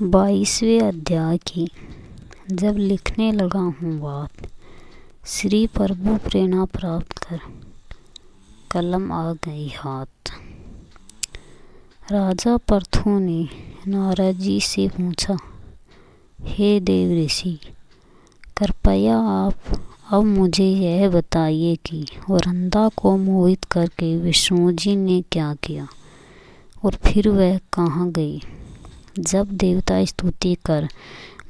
22वें अध्याय की। जब लिखने लगा हूँ बात, श्री प्रभु प्रेरणा प्राप्त कर कलम आ गई हाथ। राजा प्रथु ने नारद जी से पूछा, हे देव ऋषि, कृपया आप अब मुझे यह बताइए कि वृंदा को मोहित करके विष्णु जी ने क्या किया और फिर वह कहाँ गई। जब देवता स्तुति कर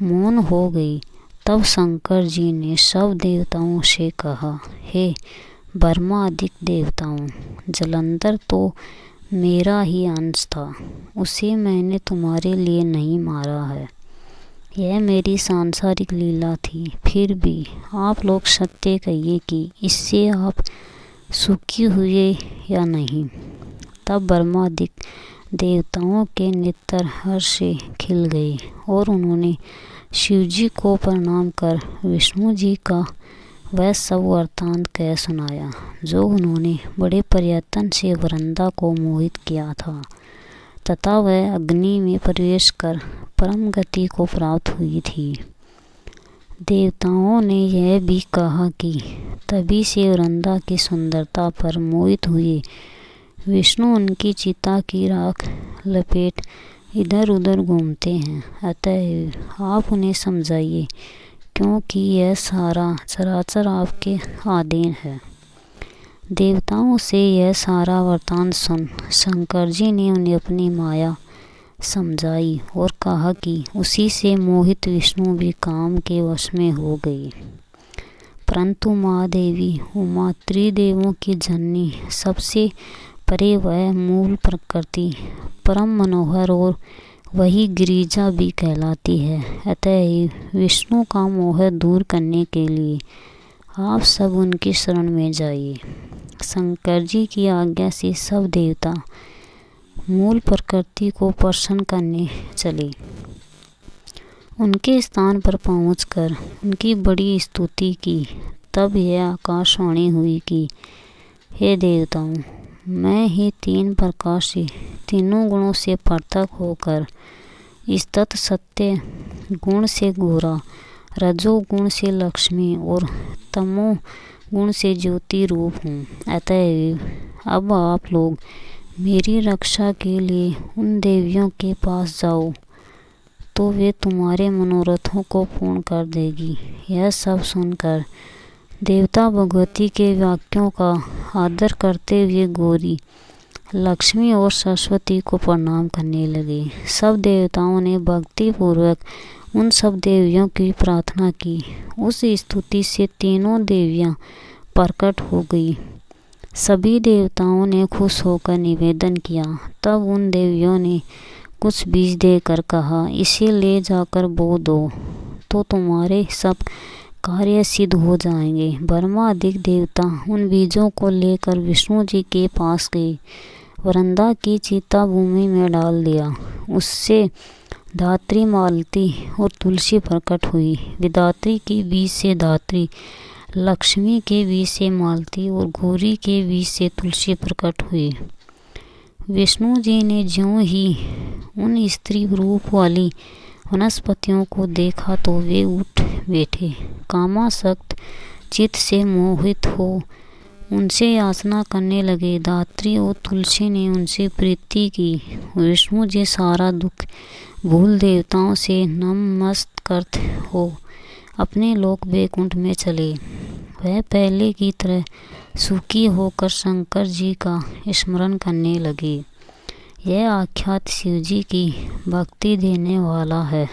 मौन हो गई, तब शंकर जी ने सब देवताओं से कहा, हे ब्रह्मादिक देवताओं, जलंधर तो मेरा ही अंश था, उसे मैंने तुम्हारे लिए नहीं मारा है। यह मेरी सांसारिक लीला थी। फिर भी आप लोग सत्य कहिए कि इससे आप सुखी हुए या नहीं। तब ब्रह्मादिक देवताओं के नेत्र हर्ष से खिल गए और उन्होंने शिव जी को प्रणाम कर विष्णु जी का वह सब वृत्तांत कह सुनाया जो उन्होंने बड़े प्रयत्न से वृंदा को मोहित किया था, तथा वह अग्नि में प्रवेश कर परम गति को प्राप्त हुई थी। देवताओं ने यह भी कहा कि तभी से वृंदा की सुंदरता पर मोहित हुए विष्णु उनकी चिता की राख लपेट इधर उधर घूमते हैं। अतः आप उन्हें समझाइए, क्योंकि यह सारा चराचर आपके अधीन है। देवताओं से यह सारा वृत्तांत सुन शंकर जी ने उन्हें अपनी माया समझाई और कहा कि उसी से मोहित विष्णु भी काम के वश में हो गई। परंतु महादेवी उमा त्रिदेवों की जननी, सबसे परे वह मूल प्रकृति परम मनोहर और वही गिरिजा भी कहलाती है। अतः विष्णु का मोह दूर करने के लिए आप सब उनकी शरण में जाइए। शंकर जी की आज्ञा से सब देवता मूल प्रकृति को प्रसन्न करने चले। उनके स्थान पर पहुंचकर उनकी बड़ी स्तुति की। तब यह आकाशवाणी हुई कि हे देवताओं, मैं ही तीन प्रकार से तीनों गुणों से पृथक होकर स्तत सत्य गुण से गोरा, रजोगुण से लक्ष्मी और तमो गुण से ज्योति रूप हूँ। अतः अब आप लोग मेरी रक्षा के लिए उन देवियों के पास जाओ, तो वे तुम्हारे मनोरथों को पूर्ण कर देगी। यह सब सुनकर देवता भगवती के वाक्यों का आदर करते हुए गौरी, लक्ष्मी और सरस्वती को प्रणाम करने लगे। सब देवताओं ने भक्ति पूर्वक उन सब देवियों की प्रार्थना की। उस स्तुति से तीनों देवियां प्रकट हो गई। सभी देवताओं ने खुश होकर निवेदन किया। तब उन देवियों ने कुछ बीज देकर कहा, इसे ले जाकर बो दो, तो तुम्हारे सब कार्य सिद्ध हो जाएंगे। ब्रह्मादिक देवता उन बीजों को लेकर विष्णु जी के पास गए। वृंदा की चिता भूमि में डाल दिया। उससे धात्री, मालती और तुलसी प्रकट हुई। विधात्री के बीज से धात्री, लक्ष्मी के बीज से मालती और गौरी के बीज से तुलसी प्रकट हुई। विष्णु जी ने ज्यों ही उन स्त्री रूप वाली वनस्पतियों को देखा तो वे उठ बैठे। कामासक्त चित्त से मोहित हो उनसे याचना करने लगे। धात्री और तुलसी ने उनसे प्रीति की। विष्णु जी सारा दुख भूल देवताओं से नमस्कृत हो अपने लोक वैकुंठ में चले। वह पहले की तरह सुखी होकर शंकर जी का स्मरण करने लगे। यह आख्यात शिव जी की भक्ति देने वाला है।